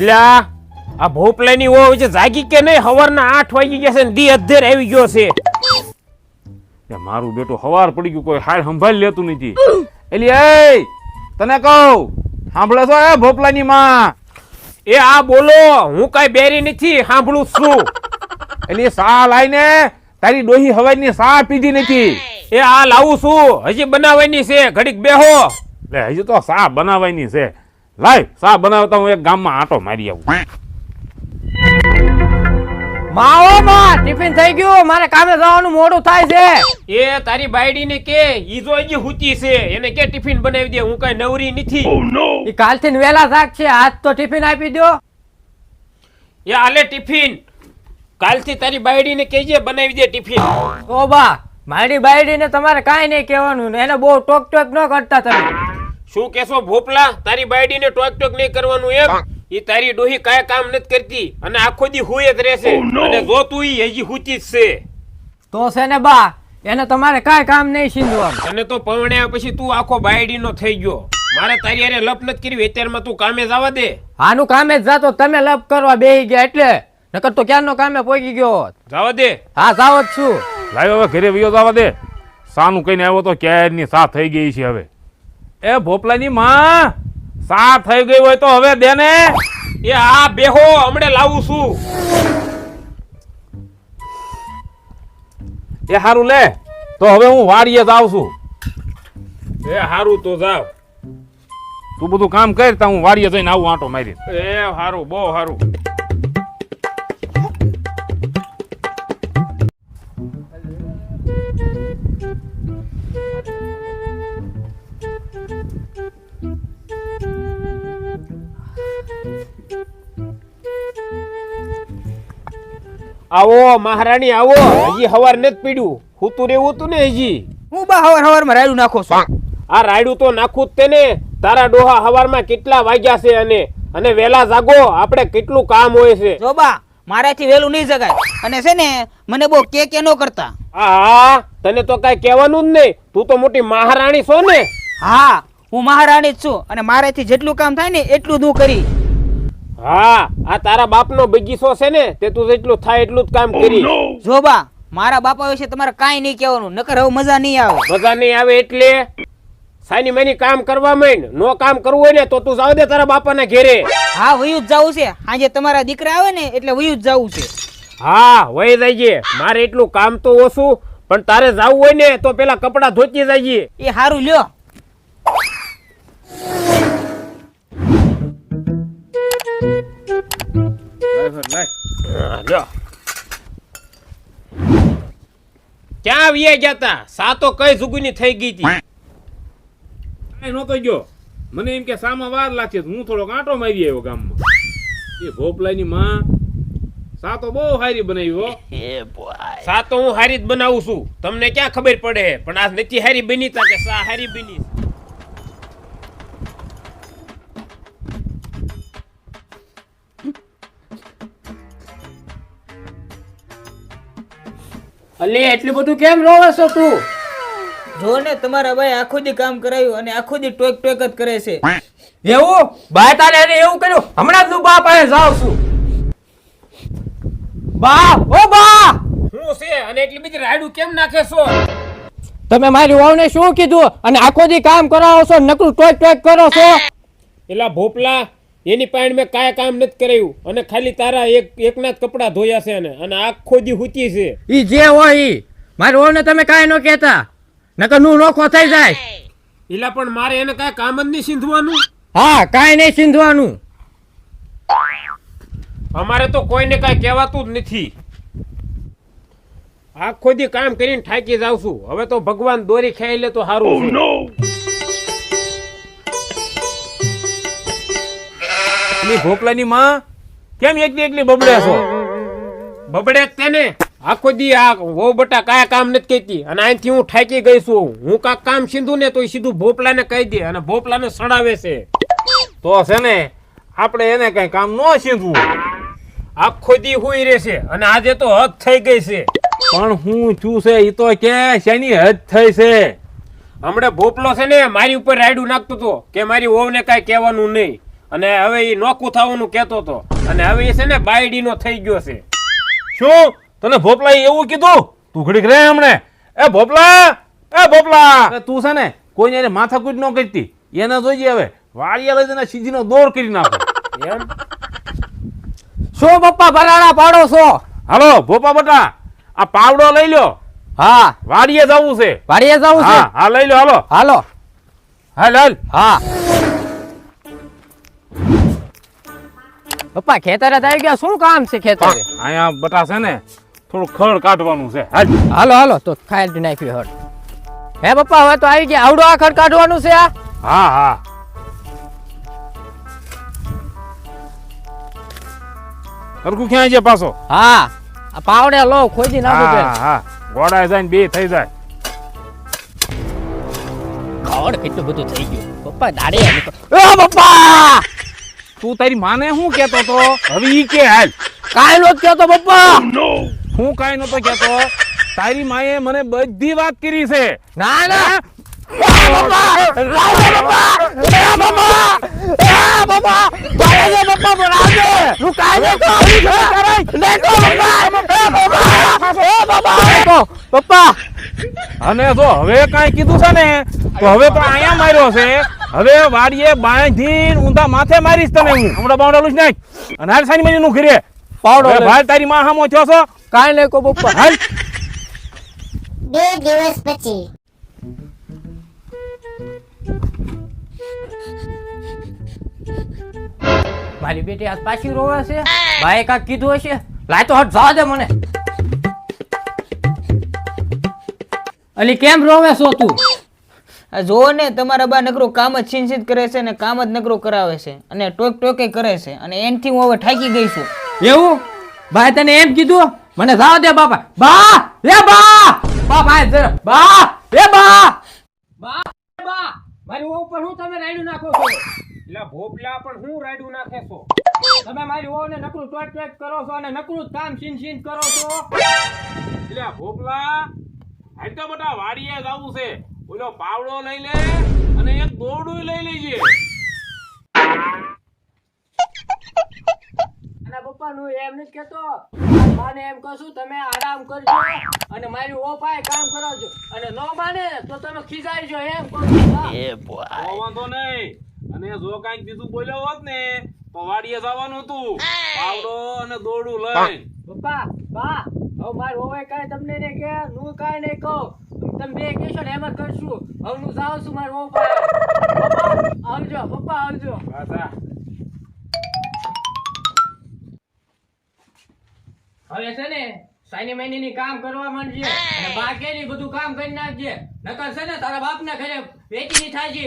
ઇલા આ ભોપલાની ઓ જે જાગી કે નહીં હવારના 8 વાગી ગયા છે ને દી અધેર આવી ગયો છે. મારું બેટું હવાર પડી ગયું, કોઈ હાલ સંભાળી લેતું નથી. એલી એ તને કહું સાંભળે છો એ ભોપલાની માં? એ આ બોલો, હું કઈ બેરી નથી, સાંભળું છું. એલી સા લાઈને તારી ડોહી હવાની સા પીધી નથી. એ આ લાવું છું, હજી બનાવવાની છે, ઘડીક બેહો. લે હજી તો સા બનાવવાની છે. લાય સા બનાવતા હું એક ગામમાં આંટો મારી આવું. માવો માં ટિફિન થઈ ગયું, મારે કામે જવાનું મોડું થાય છે. એ તારી બાયડીને કે ઈ જો હજી હુતી છે, એને કે ટિફિન બનાવી દે, હું કઈ નવરી નથી. ઈ કાલથી વેલા જાગ છે, આજ તો ટિફિન આપી દો. એ આલે ટિફિન, કાલથી તારી બાયડીને કહેજે બનાવી દે ટિફિન. ઓ બા, મારી બાયડીને તમારે કાંઈ નહીં કહેવાનું, એને બહુ ટોક ટોક ન કરતા તમે. શું કેશો ભોપલા? તારી બાયડીને ટોક ટોક નહીં કરવાનું એમ? ઈ તારી ડોહી કાંઈ કામ નથી કરતી અને આખો દી હુએ જ રહેશે. અને જો તું ઈ હજી હુતી જ છે તો છે ને બા, એને તમારે કાંઈ કામ નહીં શીંદવાનું. અને તો પરણ્યા પછી તું આખો બાયડીનો થઈ ગયો. મારે તારી હારે લપ નથી કરવી, અત્યારમાં તું કામે જવા દે. આનું કામે જ જાતો, તમે લપ કરવા બેહી ગયા એટલે, નકર તો ક્યારનો કામે પોગી ગયો હોત. જવા દે. હા જાવ જ છું. લાય હવે ઘરે વયો જવા દે. સાનું કહીને આવ્યો તો ક્યારની સા થઈ ગઈ છે હવે. એ ભોપલાની માં સા થઈ ગઈ હોય તો હવે દે ને. એ આ બેહો, હમણે લાવું છું. એ હારું લે તો હવે હું વાડીએ જાઉં છું. એ હારું તો જાવ. તું બધું કામ કર તા હું વાડીએ જઈને આવું આંટો મારી. એ હારું, બહુ હારું. આવો મહારાણી આવો, હજી હવાર નથી પીડ્યું, હુતું રેવું તું ને હજી. હું બા હવાર માં રાયડું નાખો છું. આ રાયડું તો નાખું જ તેને. તારા ડોહા હવારમાં કેટલા વાગ્યા છે અને વેલા જાગો, આપણે કેટલું કામ હોય છે. જો બા, મારાથી વેલું નહીં જગાય, અને છે ને મને બહુ કે નો કરતા. હા, તને તો કઈ કહેવાનું જ નહીં, તું તો મોટી મહારાણી છો ને. હા, હું મહારાણી જ છું, અને મારાથી જેટલું કામ થાય ને એટલું જ હું કરી. હા, આ તારા બાપનો બગીચો છે ને, તે તું જેટલું થાય એટલું જ કામ કરી. જો બા, મારા બાપા વિશે તમારે કાંઈ નહીં કહેવાનું, નકર હવે મજા નહીં આવે. મજા નહીં આવે એટલે સાની મેની કામ કરવા માંડ. નો કામ કરવું હોય ને તો તું જાવ દે તારા બાપાના ઘેરે. હા, વયું જ જવું છે, આજે તમારા દીકરા આવે ને એટલે વયું જ જવું છે. હા, વહી જઈએ. મારે એટલું કામ તો ઓછું, પણ તારે જાવું હોય ને તો પેલા કપડા ધોતી જઈએ. એ હારું લ્યો. ક્યાં વ્યા ગયા તા? સાતો કઈ જુગુની થઈ ગઈ હતી. નતો ગયો, મને એમ કે સામાં વાર લાગશે, હું થોડો કાંટો મારી આવ્યો ગામમાં. એ ભોપલાની માં સા તો બહુ હારી બનાવી હો. સા તો હું હારી જ બનાવું છું, તમને ક્યાં ખબર પડે? પણ આ નથી હારી બની તા કે સા હારી બની. અલી એટલું બધું કેમ રોવે છો તું? જો ને તમારા ભાઈ આખો દી કામ કરાયું અને આખો દી ટોક ટોક જ કરે છે. એવું બા તારે એને એવું કર્યું, હમણાં જ હું બા પાસે જાઉં છું. બા, ઓ બા, શું છે? અને એટલી બધી રાયડું કેમ નાખે છો? તમે મારી વહુને શું કીધું અને આખો દી કામ કરાવો છો, નકરું ટોક ટોક કરો છો? એલા ભોપલા, એની પાસે મેં કાંઈ કામ નથી કરાયું અને ખાલી તારા એકના જ કપડા ધોયા છે અને આખો દી હુતી છે. ઈ જે હોય ઈ, મારી વહુને તમે કાંઈ ન કહેતા, નકર નું નોખો થઈ જાય. એલા પણ મારે એને કાંઈ કામ જ નહીં સીંધવાનું. હા, કાંઈ નહીં સીંધવાનું. અમારે તો કોઈને કાંઈ કહેવાતું જ નથી. આખો દી કામ કરીને થાકી જાવ છું. હવે તો ભગવાન દોરી ખાઈ લે તો સારું છે. ભોપલાની માં કેમ એકલી એકલી બબડે છો? બબડે તેને આખો દી આ વહુ બટા કાયા કામ નથી કહેતી અને અહીંથી હું થાકી ગઈ છું. હું કાંક કામ સીધું ને તો સીધું ભોપલાને કહી દે અને ભોપલાને સડાવે છે. તો છે ને આપણે એને કઈ કામ ન સીધવું. આખો દી હુઈ રહેશે અને આજે તો હદ થઈ ગઈ છે. પણ હું છું છે ઈ તો કે શેની હદ થઈ છે. હમણે ભોપલો છે ને મારી ઉપર રાયડું નાખતો હતો કે મારી વહુને કાંઈ કહેવાનું નહીં અને હવે એ નોકું થવાનું કહેતો હતો અને હવે એ છે ને બાયડીનો થઈ ગયો છે. શું તને ભોપલાએ એવું કીધું? તું ઘડીક રે હમણે. એ ભોપલા, એ ભોપલા, તું છે ને કોઈને એને માથાકૂટ ન કરતી. એને જોઈએ હવે વાડિયા લઈ જઈને સીધીનો દોર કરી નાખો. એમ શું પપ્પા બરાડા પાડો છો? હાલો ભોપા બટા, આ પાવડો લઈ લ્યો. હા વાડીએ જવું છે. વાડીએ જવું છે? હા હા લઈ લો. હાલો હાલો. હાલ હાલ. હા પપ્પા ખેતરે જ આવી ગયા. શું કામ છે ખેતરે? અહીંયા બટા છે ને થોડું ખડ કાઢવાનું છે. હાલ હાલો હાલો તો ખાઈ નાખ્યું હળ. હે પપ્પા હવે તો આવી ગયા. આવડો આ ખડ કાઢવાનું છે આ? હા હા. હરકું ક્યાં છે પાછો? હા આ પાવડે લો ખોજી નાખો હા પેલા. હા ગોળાય જાય ને બે થઈ જાય. ખડ કેટલું બધું થઈ ગયું. પપ્પા દાડે એ પપ્પા તું તારી માને શું કેતો તો? હવે ઈ કે હાલ. કાઈ નો કહેતો પપ્પા. હું કાઈ નતો કેતો. તારી માએ મને બધી વાત કરી છે. ના ના પપ્પા રાવજે પપ્પા. એ પપ્પા એ પપ્પા બાળે પપ્પા બોલાવજે. તું કાઈ ન કરો. લેકો પપ્પા. એ પપ્પા પપ્પા. અને જો હવે કાંઈ કીધું છે ને તો હવે તો અહીંયા માર્યો છે. હવે વાડીએ બાંધીને ઊંધા માથે મારીશ તને હું. હમણાં બાવડા લૂછ નાખ. અને હાલ સાની મહિનું ઘરે પાવડો હવે ભાઈ તારી માં હામો થયો છો. કાઈ નહીં કો પપ્પા. હાલ 2 દિવસ પછી મારી બેટી આજ પાછી રોવે છે. ભાઈ કાક કીધું હશે. લાય તો હટ જવા દે મને. અલી કેમ રોવે છો તું? આ જોવો ને તમારા બા નકરું કામ જ છીનછીન કરે છે ને કામ જ નકરું કરાવે છે અને ટોક ટોકે કરે છે અને એનથી હું હવે થાકી ગઈ છું. એવું? ભાઈ તને એમ કીધું? મને જવા દે બાપા. બા એ બા બા ભાઈ જરા બા એ બા બા બા મારી વહુ પર હું તમે રાયડું નાખો છો? એટલે ભોપલા પણ હું રાયડું નાખે છો? તમે મારી વહુને નકરું ટોક ટોક કરો છો અને નકરું જ કામ છીન છીન કરો છો. એટલે ભોપલા હાલ તો બટા વાડીએ જવું છે. ઓલો પાવડો લઈ લે અને એક દોરડું લઈ લેજે. અને પપ્પા નું એમ નથી કેતો. માને એમ કહું તમે આરામ કરજો અને મારી વહુ પાસે કામ કરાવજો અને નો માને તો તમે ખીજાઈજો એમ કહું છું. તો વાંધો નહીં. અને જો કાંઈક બીજું બોલ્યો હોત ને તો વાડીએ જવાનું હતું પાવડો અને દોરડું લઈને. પપ્પા બા હવે મારી વહુએ કાંઈ તમને નહીં કે હું કાંઈ નહીં કહું. તમે બે કહેશો ને એમ જ કરશું. હવે હું જાઉં છું મારી વહુ પાસે. પપ્પા આવજો. પપ્પા આવજો. પાછા હવે છે ને સાની મહિની કામ કરવા માંડજે અને બાકી બધું કામ કરી નાખજે. નકર છે ને તારા બાપ ના ઘરે વેચી થાય છે.